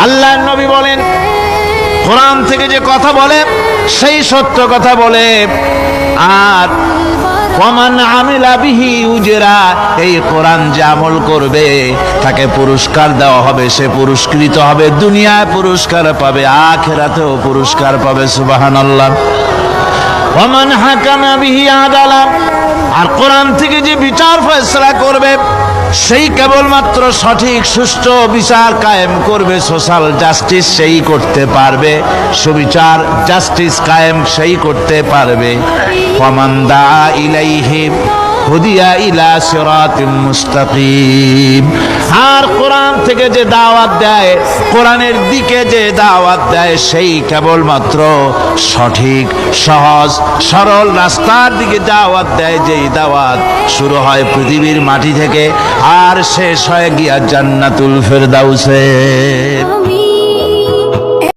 আল্লাহর নবী বলেন, কোরআন থেকে যে কথা বলে সেই সত্য কথা বলে, আর ওয়ামান আমিলা বিহি উজরা, এই কোরআন যে আমল করবে তাকে পুরস্কার দেওয়া হবে, সে পুরস্কৃত হবে, দুনিয়ায় পুরস্কার পাবে, আখিরাতেও পুরস্কার পাবে। সুবহানাল্লাহ। ওয়ামান হাকামা বিহি আদালা, আর কোরআন থেকে যে বিচার ফয়সালা করবে সেই কেবলমাত্র সঠিক সুষ্ঠু বিচার কায়েম করবে, সোশ্যাল জাস্টিস সেই করতে পারবে, সুবিচার জাস্টিস কায়েম সেই করতে পারবে। ফামান দা ইলাইহি হুদিয়া ইলা সিরাতিম মুস্তাকিম, আর কোরআন থেকে যে দাওয়াত দেয়, কোরআনের দিকে যে দাওয়াত দেয়, সেই কেবলমাত্র সঠিক সহজ সরল রাস্তার দিকে দাওয়াত দেয়, যেই দাওয়াত শুরু হয় পৃথিবীর মাটি থেকে আর শেষ হয় গিয়া জান্নাতুল ফেরদাউসে।